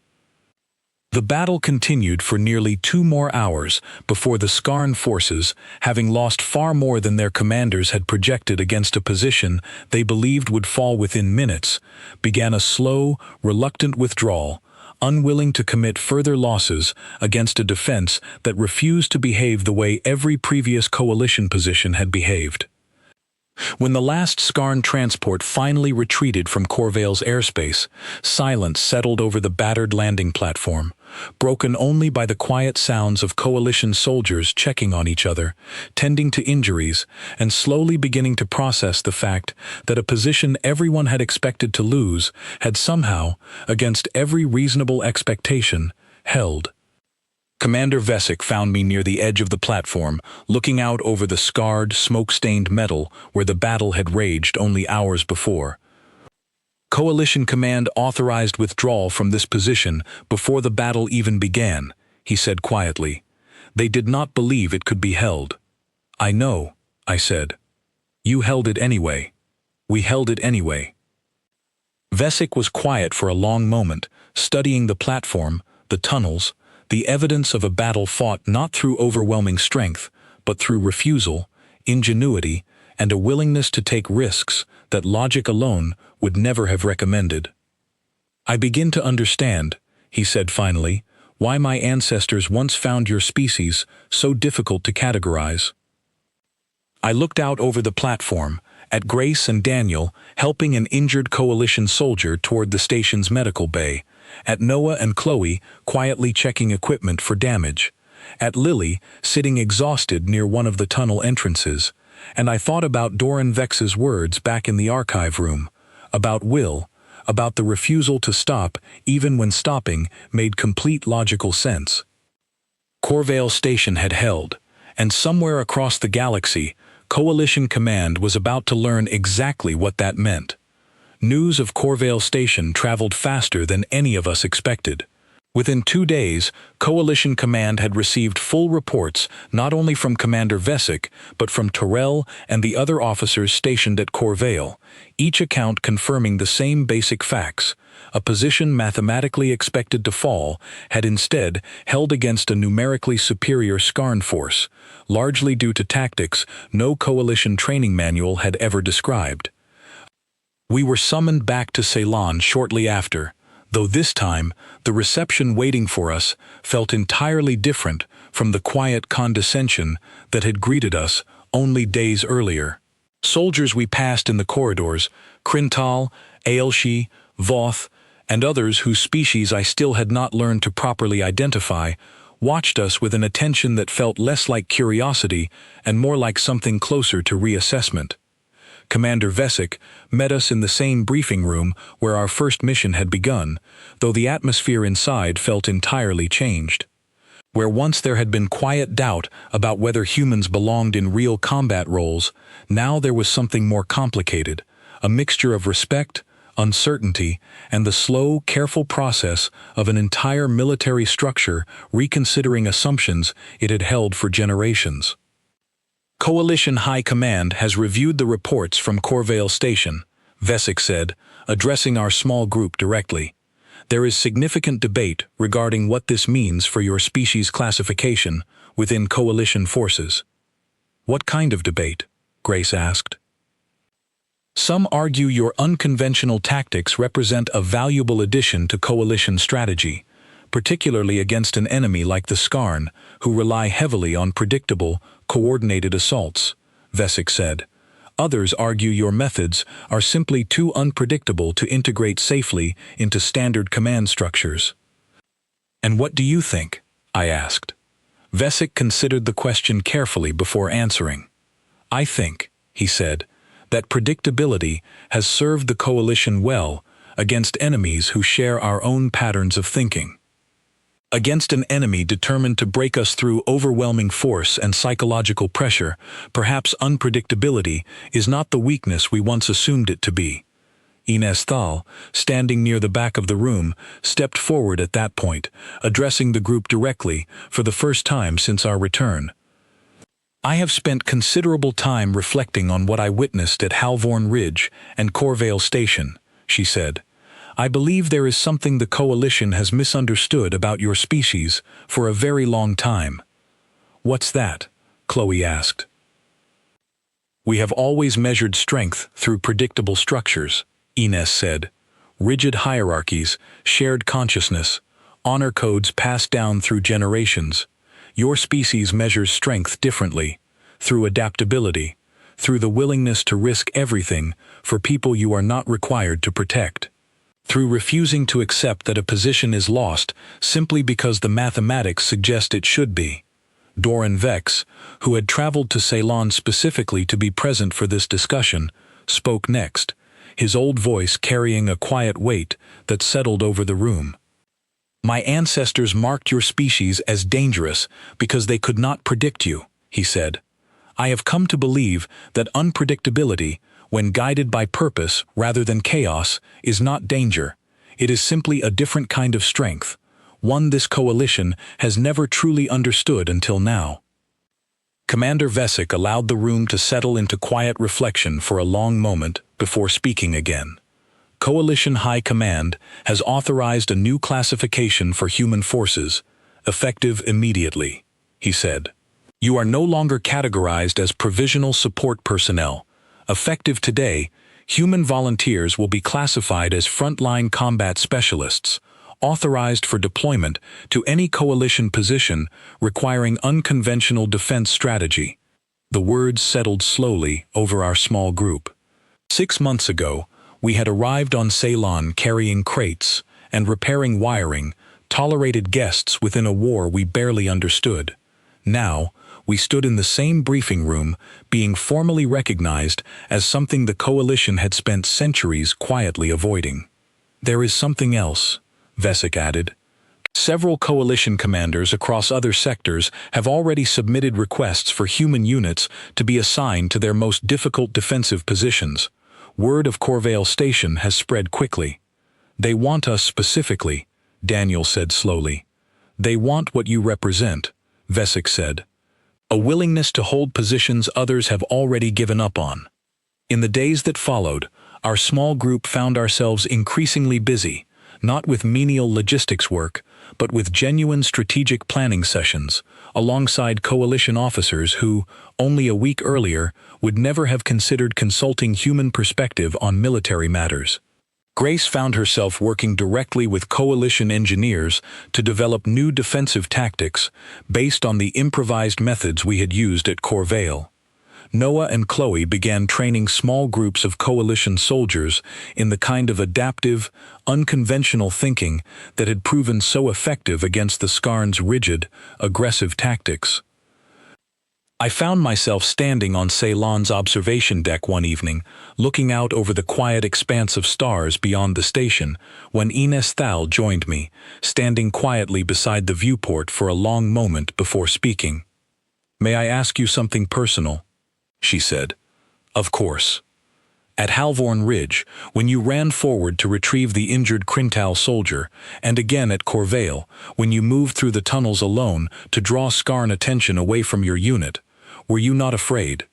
The battle continued for nearly 2 more hours before the Skarn forces, having lost far more than their commanders had projected against a position they believed would fall within minutes, began a slow, reluctant withdrawal, unwilling to commit further losses against a defense that refused to behave the way every previous Coalition position had behaved. When the last Skarn transport finally retreated from Corvale's airspace, silence settled over the battered landing platform, broken only by the quiet sounds of Coalition soldiers checking on each other, tending to injuries, and slowly beginning to process the fact that a position everyone had expected to lose had somehow, against every reasonable expectation, held. Commander Vesik found me near the edge of the platform, looking out over the scarred, smoke-stained metal where the battle had raged only hours before. "Coalition Command authorized withdrawal from this position before the battle even began," he said quietly. "They did not believe it could be held." "I know," I said. "You held it anyway. We held it anyway." Vesik was quiet for a long moment, studying the platform, the tunnels, the evidence of a battle fought not through overwhelming strength, but through refusal, ingenuity, and a willingness to take risks that logic alone would never have recommended. "I begin to understand," he said finally, "why my ancestors once found your species so difficult to categorize." I looked out over the platform, at Grace and Daniel helping an injured Coalition soldier toward the station's medical bay, at Noah and Chloe quietly checking equipment for damage, at Lily sitting exhausted near one of the tunnel entrances, and I thought about Doran Vex's words back in the archive room, about will, about the refusal to stop even when stopping made complete logical sense. Corvale Station had held, and somewhere across the galaxy, Coalition Command was about to learn exactly what that meant. News of Corvale Station traveled faster than any of us expected. Within 2 days, Coalition Command had received full reports not only from Commander Vesik, but from Terrell and the other officers stationed at Corvale, each account confirming the same basic facts. A position mathematically expected to fall had instead held against a numerically superior Skarn force, largely due to tactics no Coalition training manual had ever described. We were summoned back to Ceylon shortly after, though this time the reception waiting for us felt entirely different from the quiet condescension that had greeted us only days earlier. Soldiers we passed in the corridors, Krintal, Aelshi, Voth, and others whose species I still had not learned to properly identify, watched us with an attention that felt less like curiosity and more like something closer to reassessment. Commander Vesic met us in the same briefing room where our first mission had begun, though the atmosphere inside felt entirely changed. Where once there had been quiet doubt about whether humans belonged in real combat roles, now there was something more complicated, a mixture of respect, uncertainty, and the slow, careful process of an entire military structure reconsidering assumptions it had held for generations. Coalition High Command has reviewed the reports from Corvale Station, Vesic said, addressing our small group directly. There is significant debate regarding what this means for your species classification within Coalition forces. What kind of debate? Grace asked. Some argue your unconventional tactics represent a valuable addition to Coalition strategy, particularly against an enemy like the Skarn, who rely heavily on predictable, coordinated assaults, Vesic said. Others argue your methods are simply too unpredictable to integrate safely into standard command structures. And what do you think? I asked. Vesic considered the question carefully before answering. I think, he said, that predictability has served the Coalition well against enemies who share our own patterns of thinking. Against an enemy determined to break us through overwhelming force and psychological pressure, perhaps unpredictability is not the weakness we once assumed it to be. Ines Thal, standing near the back of the room, stepped forward at that point, addressing the group directly for the first time since our return. I have spent considerable time reflecting on what I witnessed at Halvorn Ridge and Corvale Station, she said. I believe there is something the Coalition has misunderstood about your species for a very long time. What's that? Chloe asked. We have always measured strength through predictable structures, Ines said. Rigid hierarchies, shared consciousness, honor codes passed down through generations. Your species measures strength differently, through adaptability, through the willingness to risk everything for people you are not required to protect. Through refusing to accept that a position is lost simply because the mathematics suggest it should be. Doran Vex, who had traveled to Ceylon specifically to be present for this discussion, spoke next, his old voice carrying a quiet weight that settled over the room. My ancestors marked your species as dangerous because they could not predict you, he said. I have come to believe that unpredictability, when guided by purpose rather than chaos, is not danger. It is simply a different kind of strength, one this Coalition has never truly understood until now. Commander Vesic allowed the room to settle into quiet reflection for a long moment before speaking again. Coalition High Command has authorized a new classification for human forces, effective immediately, he said. You are no longer categorized as provisional support personnel. Effective today, human volunteers will be classified as frontline combat specialists, authorized for deployment to any Coalition position requiring unconventional defense strategy. The words settled slowly over our small group. 6 months ago, we had arrived on Ceylon carrying crates and repairing wiring, tolerated guests within a war we barely understood. Now, we stood in the same briefing room, being formally recognized as something the Coalition had spent centuries quietly avoiding. There is something else, Vesic added. Several Coalition commanders across other sectors have already submitted requests for human units to be assigned to their most difficult defensive positions. Word of Corvale Station has spread quickly. They want us specifically, Daniel said slowly. They want what you represent, Vesic said. A willingness to hold positions others have already given up on. In the days that followed, our small group found ourselves increasingly busy, not with menial logistics work, but with genuine strategic planning sessions, alongside Coalition officers who, only a week earlier, would never have considered consulting human perspective on military matters. Grace found herself working directly with Coalition engineers to develop new defensive tactics based on the improvised methods we had used at Corvale. Noah and Chloe began training small groups of coalition soldiers in the kind of adaptive, unconventional thinking that had proven so effective against the Skarn's rigid, aggressive tactics. I found myself standing on Ceylon's observation deck one evening, looking out over the quiet expanse of stars beyond the station, when Ines Thal joined me, standing quietly beside the viewport for a long moment before speaking. "May I ask you something personal?" she said. "Of course. At Halvorn Ridge, when you ran forward to retrieve the injured Crintal soldier, and again at Corvale, when you moved through the tunnels alone to draw Skarn attention away from your unit, were you not afraid?"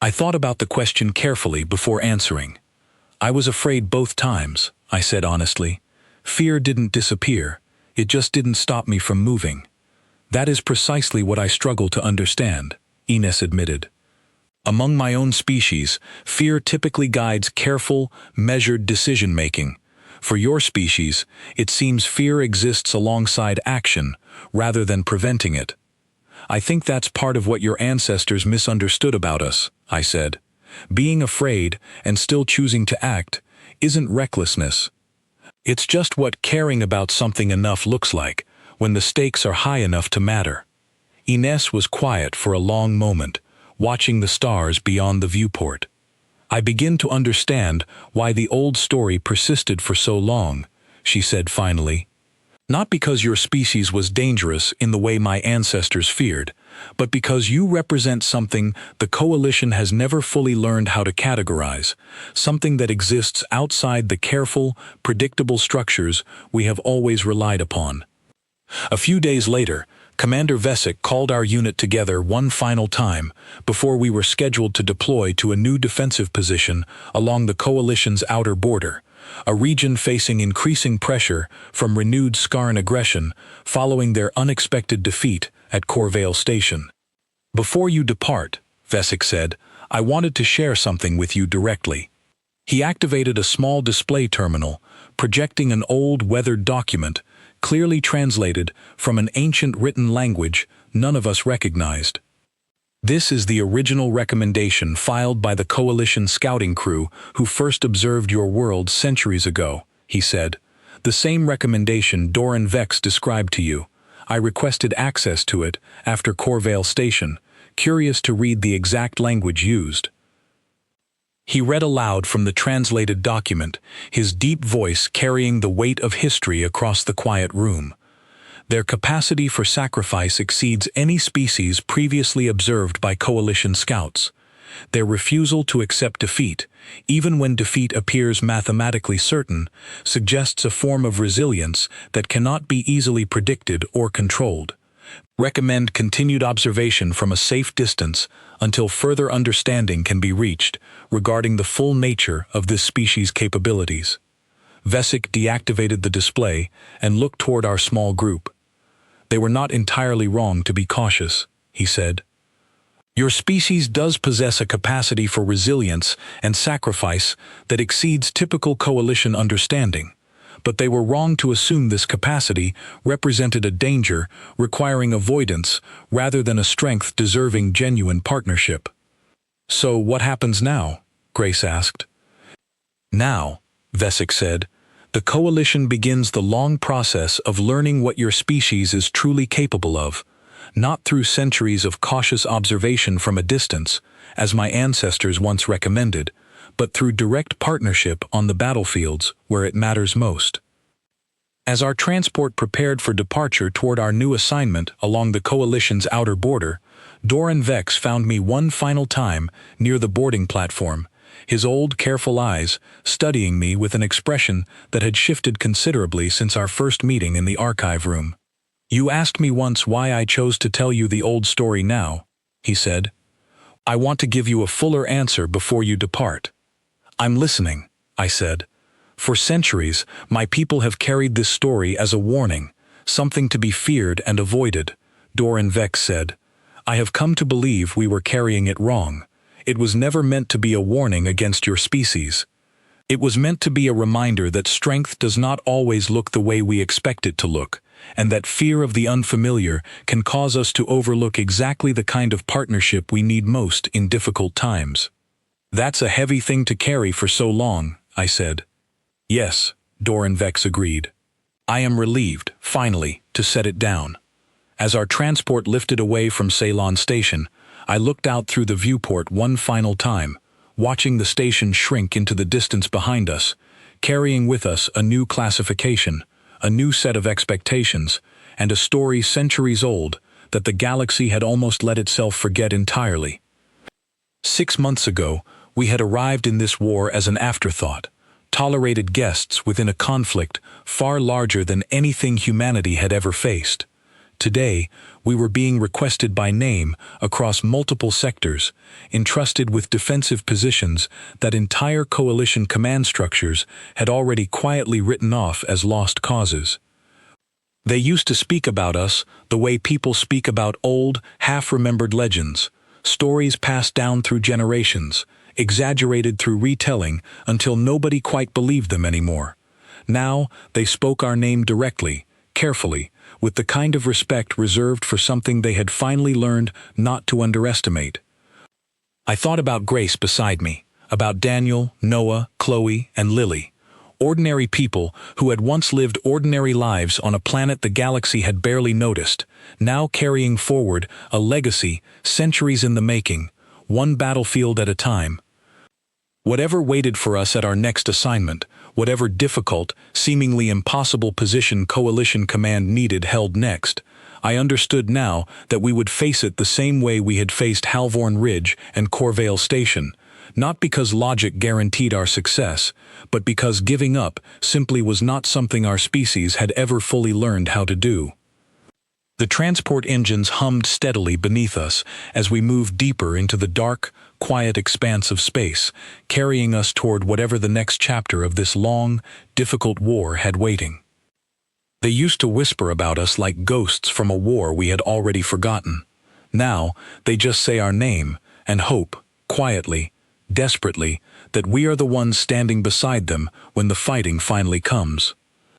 I thought about the question carefully before answering. "I was afraid both times," I said honestly. "Fear didn't disappear, it just didn't stop me from moving." "That is precisely what I struggle to understand," Ines admitted. "Among my own species, fear typically guides careful, measured decision-making. For your species, it seems fear exists alongside action, rather than preventing it." "I think that's part of what your ancestors misunderstood about us," I said. "Being afraid and still choosing to act isn't recklessness. It's just what caring about something enough looks like, when the stakes are high enough to matter." Ines was quiet for a long moment, watching the stars beyond the viewport. "I begin to understand why the old story persisted for so long," she said finally. "Not because your species was dangerous in the way my ancestors feared, but because you represent something the Coalition has never fully learned how to categorize, something that exists outside the careful, predictable structures we have always relied upon." A few days later, Commander Vesic called our unit together one final time before we were scheduled to deploy to a new defensive position along the Coalition's outer border, a region facing increasing pressure from renewed Skarn aggression following their unexpected defeat at Corvale Station. "Before you depart," Vesic said, "I wanted to share something with you directly." He activated a small display terminal, projecting an old, weathered document, clearly translated from an ancient written language none of us recognized. "This is the original recommendation filed by the Coalition scouting crew who first observed your world centuries ago," he said. "The same recommendation Doran Vex described to you. I requested access to it after Corvale Station, curious to read the exact language used." He read aloud from the translated document, his deep voice carrying the weight of history across the quiet room. "Their capacity for sacrifice exceeds any species previously observed by Coalition scouts. Their refusal to accept defeat, even when defeat appears mathematically certain, suggests a form of resilience that cannot be easily predicted or controlled. Recommend continued observation from a safe distance until further understanding can be reached regarding the full nature of this species' capabilities." Vesic deactivated the display and looked toward our small group. "They were not entirely wrong to be cautious," he said. "Your species does possess a capacity for resilience and sacrifice that exceeds typical Coalition understanding, but they were wrong to assume this capacity represented a danger requiring avoidance rather than a strength deserving genuine partnership." "So what happens now?" Grace asked. "Now," Vesic said, "the Coalition begins the long process of learning what your species is truly capable of, not through centuries of cautious observation from a distance, as my ancestors once recommended, but through direct partnership on the battlefields where it matters most." As our transport prepared for departure toward our new assignment along the Coalition's outer border, Doran Vex found me one final time near the boarding platform, his old, careful eyes studying me with an expression that had shifted considerably since our first meeting in the archive room. "You asked me once why I chose to tell you the old story now," he said. "I want to give you a fuller answer before you depart." "I'm listening," I said. "For centuries, my people have carried this story as a warning, something to be feared and avoided," Doran Vex said. "I have come to believe we were carrying it wrong. It was never meant to be a warning against your species. It was meant to be a reminder that strength does not always look the way we expect it to look, and that fear of the unfamiliar can cause us to overlook exactly the kind of partnership we need most in difficult times. "That's a heavy thing to carry for so long," I said. "Yes," Doran Vex agreed. "I am relieved, finally, to set it down." As our transport lifted away from Ceylon Station, I looked out through the viewport one final time, watching the station shrink into the distance behind us, carrying with us a new classification, a new set of expectations, and a story centuries old that the galaxy had almost let itself forget entirely. 6 months ago, we had arrived in this war as an afterthought, tolerated guests within a conflict far larger than anything humanity had ever faced. Today, we were being requested by name across multiple sectors, entrusted with defensive positions that entire coalition command structures had already quietly written off as lost causes. They used to speak about us the way people speak about old, half-remembered legends, stories passed down through generations, exaggerated through retelling until nobody quite believed them anymore. Now, they spoke our name directly, carefully, with the kind of respect reserved for something they had finally learned not to underestimate. I thought about Grace beside me, about Daniel, Noah, Chloe, and Lily, ordinary people who had once lived ordinary lives on a planet the galaxy had barely noticed, now carrying forward a legacy centuries in the making, one battlefield at a time. Whatever waited for us at our next assignment, whatever difficult, seemingly impossible position Coalition Command needed held next, I understood now that we would face it the same way we had faced Halvorn Ridge and Corvale Station, not because logic guaranteed our success, but because giving up simply was not something our species had ever fully learned how to do. The transport engines hummed steadily beneath us as we moved deeper into the dark, quiet expanse of space, carrying us toward whatever the next chapter of this long, difficult war had waiting. They used to whisper about us like ghosts from a war we had already forgotten. Now, they just say our name and hope, quietly, desperately, that we are the ones standing beside them when the fighting finally comes.